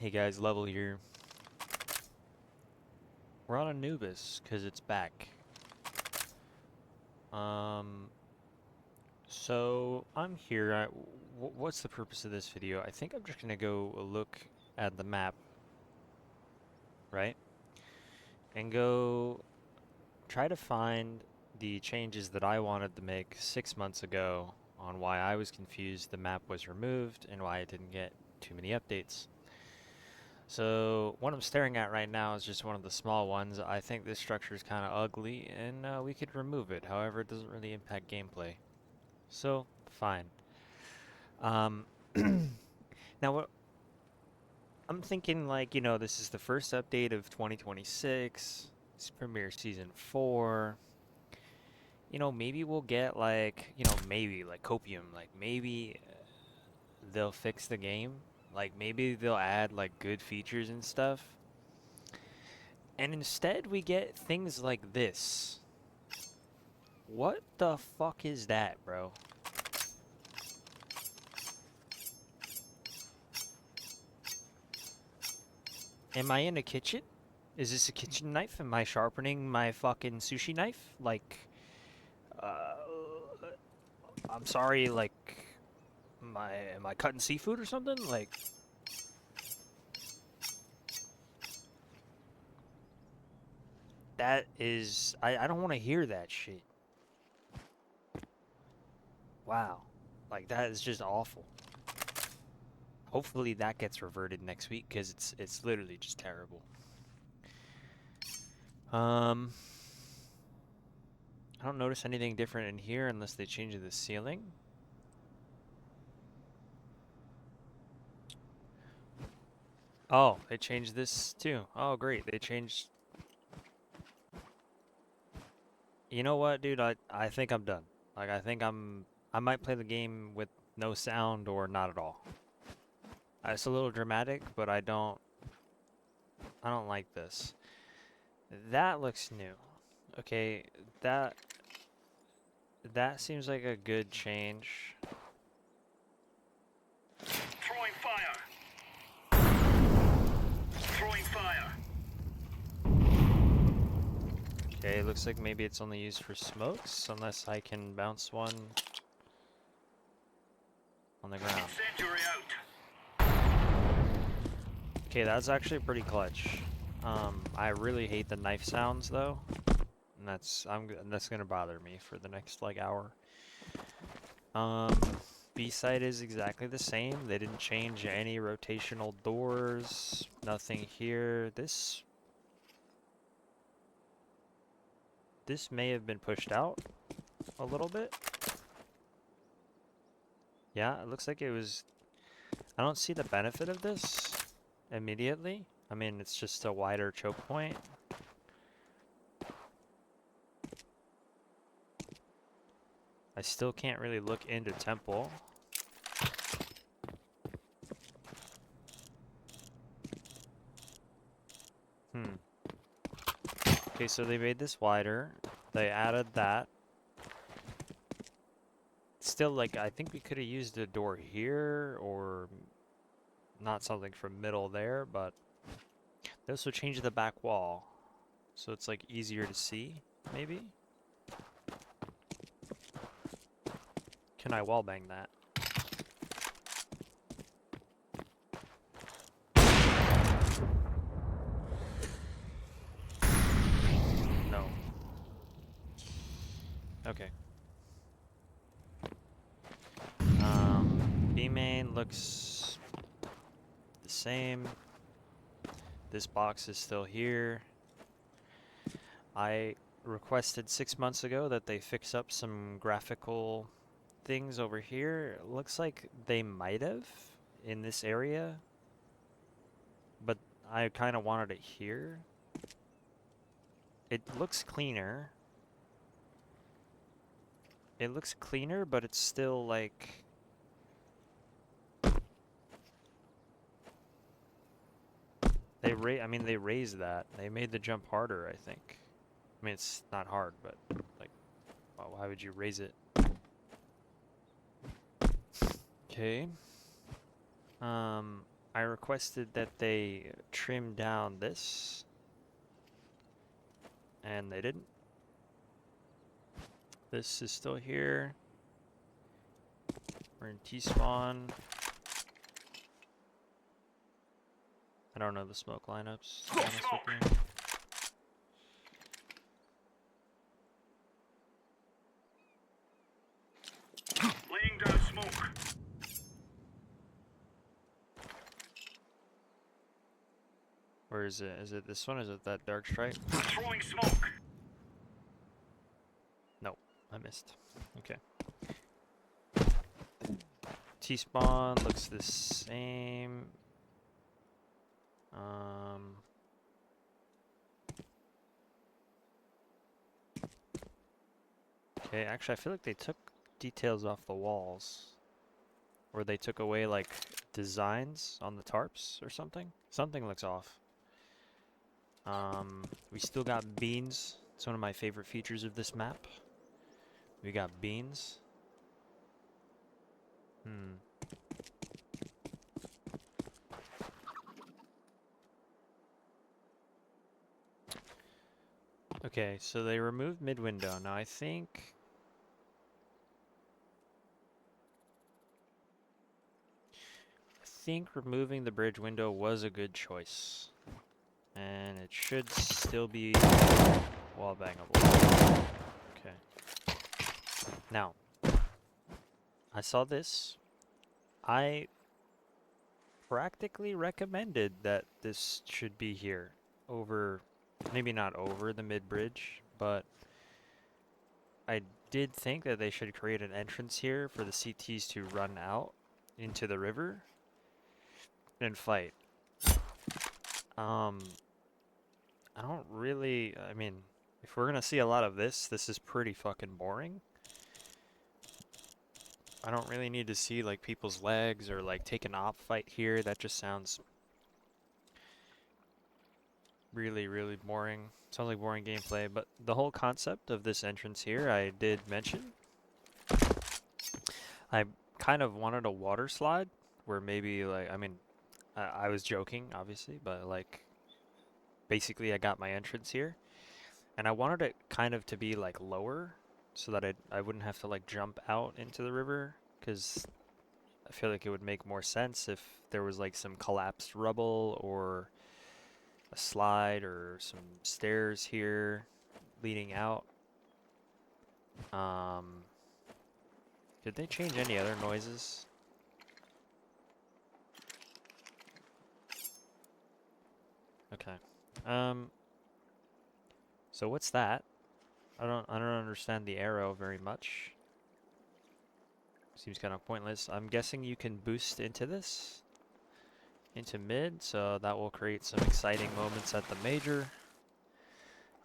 Hey guys, Level here. We're on Anubis because it's back. Um, so I'm here. What's the purpose of this video? I think I'm just gonna go look at the map, right? And go try to find the changes that I wanted to make 6 months ago on why I was confused the map was removed and why it didn't get too many updates. So what I'm staring at right now is just one of the small ones. I think this structure is kind of ugly and we could remove it. However, it doesn't really impact gameplay. So, fine. Um, now what I'm thinking like, this is the first update of 2026. It's Premiere Season 4. Maybe we'll get like, maybe like Copium, like maybe they'll fix the game. Like maybe they'll add like good features and stuff. And instead we get things like this. What the fuck is that, bro? Am I in a kitchen? Is this a kitchen knife? Am I sharpening my fucking sushi knife? Like, uh, I'm sorry, like, am I cutting seafood or something? Like, that is, I don't want to hear that shit. Wow. Like, that is just awful. Hopefully that gets reverted next week, because it's literally just terrible. I don't notice anything different in here unless they change the ceiling. Oh, they changed this too. Oh, great. They changed. You know what, dude? I think I'm done. Like, I might play the game with no sound or not at all. It's a little dramatic, but I don't like this. That looks new. Okay, that that seems like a good change. Throwing fire. Throwing fire. Okay, looks like maybe it's only used for smokes, unless I can bounce one on the ground. Incendiary out. Okay, that's actually pretty clutch. I really hate the knife sounds though, and that's gonna bother me for the next like hour. Um, B-side is exactly the same. They didn't change any rotational doors. Nothing here. This may have been pushed out a little bit. Yeah, it looks like it was. I don't see the benefit of this immediately. I mean, it's just a wider choke point. I still can't really look into Temple. Hmm. Okay, so they made this wider. They added that. Still, like, I think we could have used a door here, or not something from middle there, but they also changed the back wall. So it's, like, easier to see, maybe? Can I wallbang that? No. Okay. B main looks the same. This box is still here. I requested 6 months ago that they fix up some graphical things over here. It looks like they might have in this area, but I kind of wanted it here. It looks cleaner. It looks cleaner, but it's still like... I mean, they raised that. They made the jump harder, I think. I mean, it's not hard, but, like, why would you raise it? Okay. I requested that they trim down this, and they didn't. This is still here. We're in T-spawn. I don't know the smoke lineups, to be honest with you. Laying down smoke. Where is it? Is it this one? Is it that dark stripe? Throwing smoke. No, I missed. Okay. T-spawn looks the same. Okay, actually I feel like they took details off the walls. Or they took away like designs on the tarps or something. Something looks off. We still got beans. It's one of my favorite features of this map. We got beans. Okay, so they removed mid-window. Now I think removing the bridge window was a good choice. And it should still be wall bangable. Okay. Now, I saw this. I practically recommended that this should be here over, maybe not over the mid-bridge, but I did think that they should create an entrance here for the CTs to run out into the river and fight. I don't really, I mean, if we're gonna see a lot of this, this is pretty fucking boring. I don't really need to see like people's legs or like take an op fight here. That just sounds really, really boring. Sounds like boring gameplay, but the whole concept of this entrance here, I did mention. I kind of wanted a water slide where maybe like, I mean, I was joking, obviously, but like, basically I got my entrance here. And I wanted it kind of to be like lower so that I wouldn't have to like jump out into the river, because I feel like it would make more sense if there was like some collapsed rubble or a slide or some stairs here leading out. Did they change any other noises? Okay. So what's that? I don't understand the arrow very much. Seems kind of pointless. I'm guessing you can boost into this, into mid, so that will create some exciting moments at the major.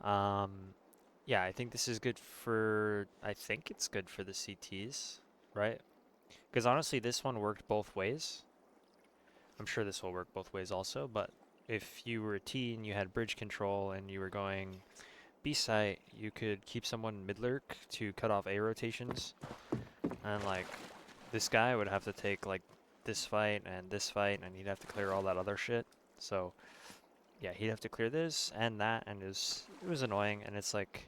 Yeah, I think this is good for, I think it's good for the CTs, right? Because honestly, this one worked both ways. I'm sure this will work both ways also, but if you were a T and you had bridge control and you were going B site, you could keep someone mid lurk to cut off A rotations, and like this guy would have to take like this fight, and he'd have to clear all that other shit. So yeah, he'd have to clear this and that, and it was annoying, and it's like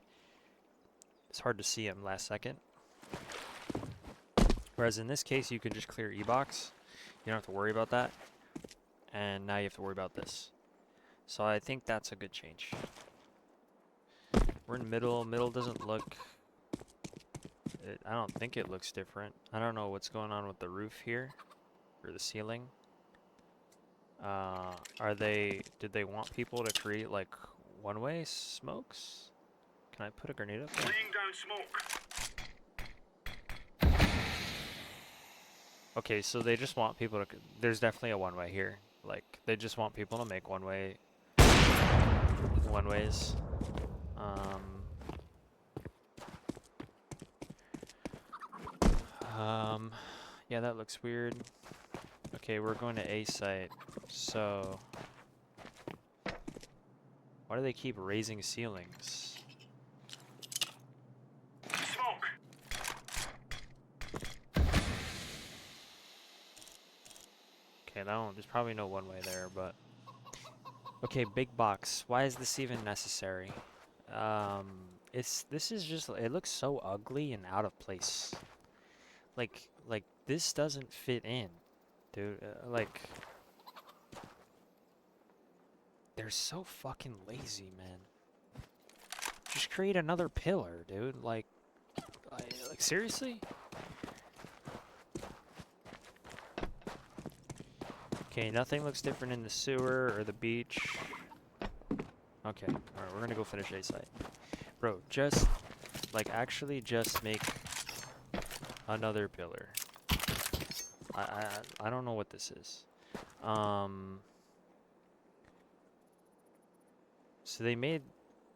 it's hard to see him last second. Whereas in this case, you could just clear E-box. You don't have to worry about that. And now you have to worry about this. So I think that's a good change. We're in middle. Middle doesn't look... I don't think it looks different. I don't know what's going on with the roof here. Or the ceiling. Did they want people to create like one-way smokes? Can I put a grenade up there? Laying down smoke. Okay, so they just want people to... There's definitely a one-way here. Like, they just want people to make one-ways. Yeah, that looks weird. Okay, we're going to A site. So... Why do they keep raising ceilings? Smoke. Okay, there's probably no one way there, but okay, big box. Why is this even necessary? Um, this is just it looks so ugly and out of place. Like this doesn't fit in, dude. Like they're so fucking lazy, man. Just create another pillar, dude. Like seriously? Okay, nothing looks different in the sewer or the beach. Okay, alright, we're gonna go finish A site. Bro, just, like, actually just make another pillar. I don't know what this is. So they made,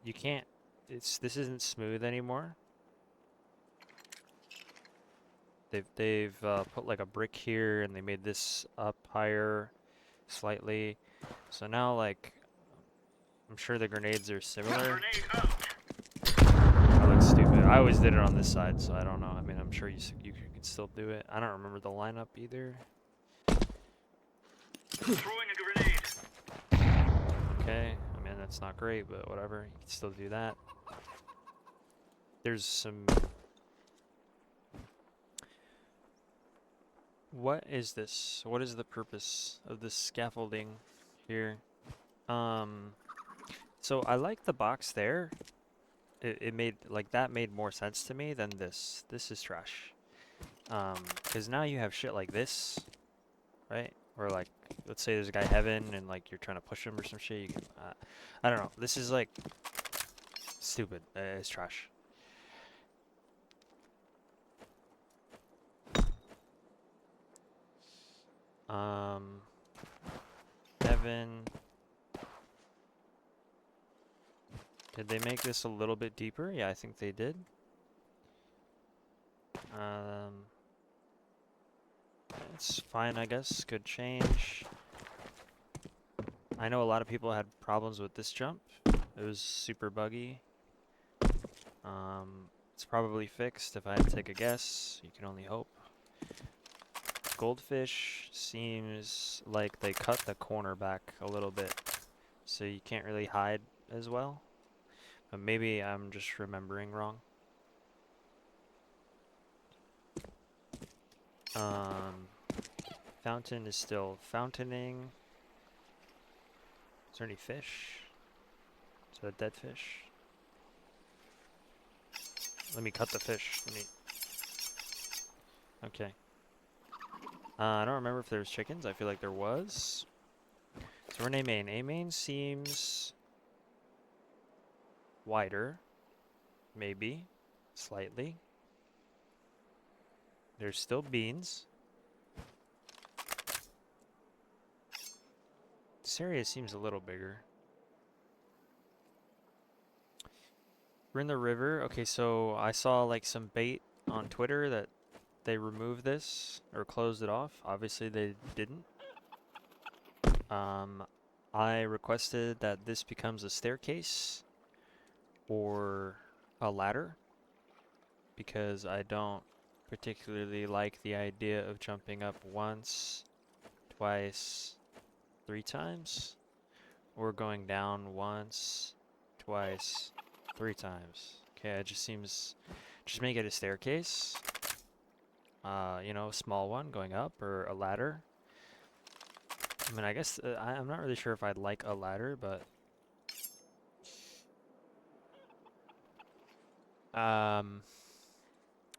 you can't, this isn't smooth anymore. They've put like a brick here and they made this up higher slightly. So now, like, I'm sure the grenades are similar. Grenade out. That looks stupid. I always did it on this side, so I don't know. I mean, I'm sure you could still do it. I don't remember the lineup either. Throwing a grenade. Okay, I mean, that's not great, but whatever. You can still do that. There's some... What is this? What is the purpose of this scaffolding here? So I like the box there. It made, like, that made more sense to me than this. This is trash. Because now you have shit like this, right? Or like, let's say there's a guy Heaven and like you're trying to push him or some shit. You can, I don't know. This is like stupid. It's trash. Heaven. Did they make this a little bit deeper? Yeah, I think they did. It's fine, I guess. Good change. I know a lot of people had problems with this jump. It was super buggy. It's probably fixed if I had to take a guess. You can only hope. Goldfish seems like they cut the corner back a little bit, so you can't really hide as well. But maybe I'm just remembering wrong. Fountain is still fountaining. Is there any fish? Is that a dead fish? Let me cut the fish. Okay. I don't remember if there's chickens. I feel like there was. So we're in A main. A main seems wider. Maybe. Slightly. There's still beans. This area seems a little bigger. We're in the river. Okay, so I saw like some bait on Twitter that they removed this or closed it off. Obviously they didn't. I requested that this becomes a staircase or a ladder because I don't particularly like the idea of jumping up once, twice, 3 times, or going down once, twice, 3 times. Okay, it just seems, just make it a staircase. You know, a small one going up or a ladder. I mean, I guess I'm not really sure if I'd like a ladder, but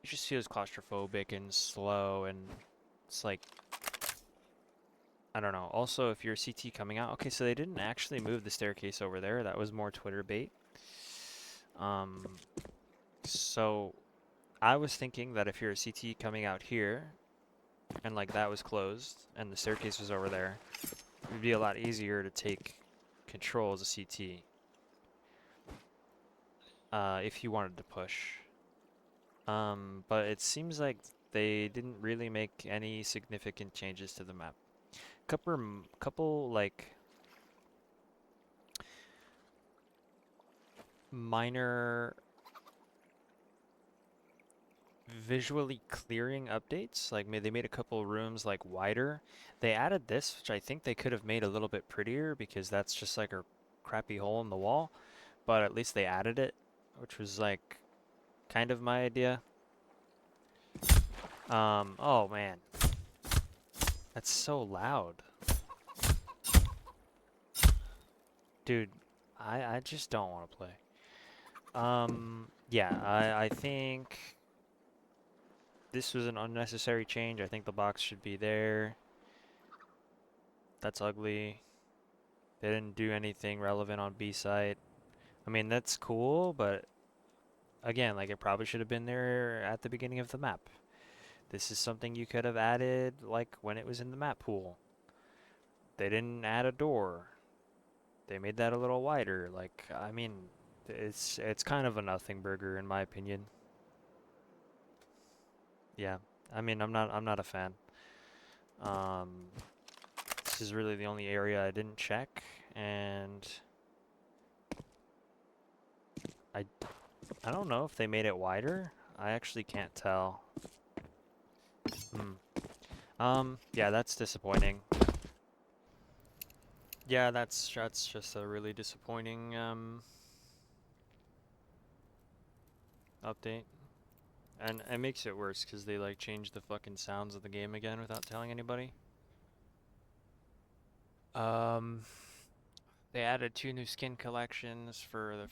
it just feels claustrophobic and slow, and it's like, I don't know. Also, if you're a CT coming out, okay, so they didn't actually move the staircase over there. That was more Twitter bait. So I was thinking that if you're a CT coming out here, and like that was closed, and the staircase was over there, it would be a lot easier to take control as a CT. If you wanted to push. But it seems like they didn't really make any significant changes to the map. Couple like minor visually clearing updates. Like they made a couple rooms like wider. They added this, which I think they could have made a little bit prettier because that's just like a crappy hole in the wall. But at least they added it, which was like kind of my idea. Oh man, that's so loud. Dude, I just don't want to play. Yeah, I think this was an unnecessary change. I think the box should be there. That's ugly. They didn't do anything relevant on B site. I mean, that's cool, but again, like it probably should have been there at the beginning of the map. This is something you could have added like when it was in the map pool. They didn't add a door. They made that a little wider. Like, I mean, it's kind of a nothing burger in my opinion. Yeah. I mean, I'm not a fan. Um, this is really the only area I didn't check, and I I don't know if they made it wider. I actually can't tell. Hmm. Yeah, that's disappointing. Yeah, that's just a really disappointing update. And it makes it worse because they like changed the fucking sounds of the game again without telling anybody. Um, they added 2 new skin collections for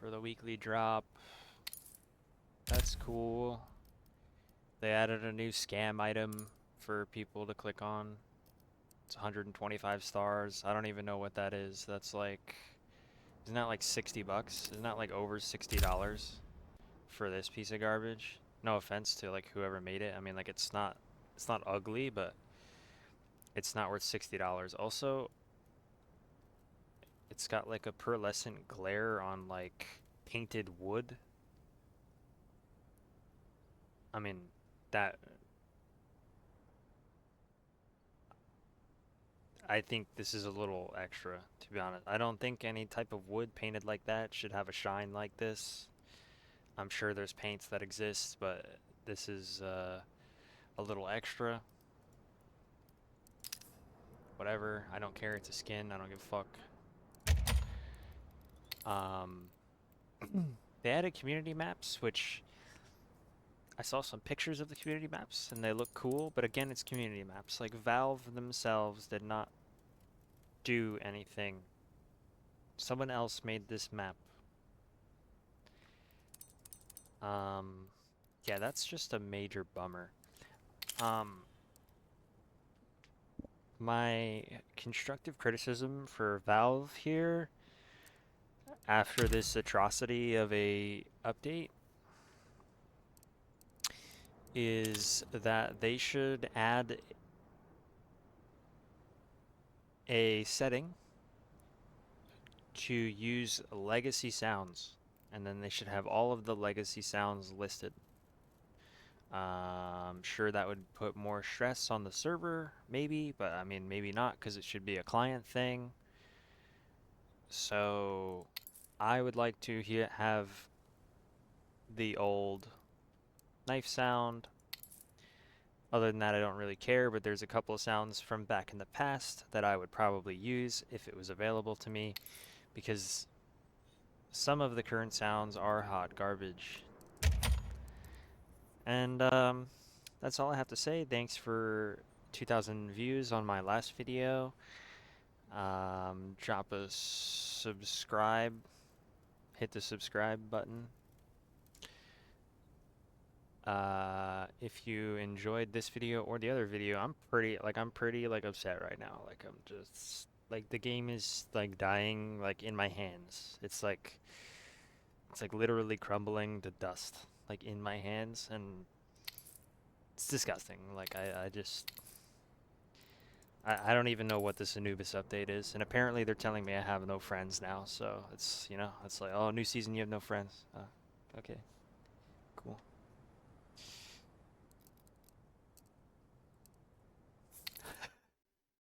the weekly drop. That's cool. They added a new scam item for people to click on. It's 125 stars. I don't even know what that is. That's like, isn't that like 60 bucks? Isn't that like over $60 for this piece of garbage? No offense to like whoever made it. I mean, like it's not ugly, but it's not worth $60. Also, it's got like a pearlescent glare on like painted wood. I mean, that I think this is a little extra, to be honest. I don't think any type of wood painted like that should have a shine like this. I'm sure there's paints that exist, but this is a little extra. Whatever. I don't care. It's a skin. I don't give a fuck. Um, they added community maps, which I saw some pictures of the community maps and they look cool, but again, it's community maps. Like Valve themselves did not do anything. Someone else made this map. Um, yeah, that's just a major bummer. Um, my constructive criticism for Valve here after this atrocity of a update is that they should add a setting to use legacy sounds, and then they should have all of the legacy sounds listed. Sure, that would put more stress on the server, maybe, but I mean, maybe not, because it should be a client thing. So, I would like to have the old knife sound. Other than that, I don't really care, but there's a couple of sounds from back in the past that I would probably use if it was available to me, because some of the current sounds are hot garbage. And that's all I have to say. Thanks for 2,000 views on my last video. Drop a subscribe, hit the subscribe button. If you enjoyed this video or the other video, I'm pretty like upset right now. Like I'm just like the game is like dying like in my hands. It's like literally crumbling to dust like in my hands, and it's disgusting. Like I don't even know what this Anubis update is, and apparently they're telling me I have no friends now. So it's like, oh, new season, you have no friends. Okay.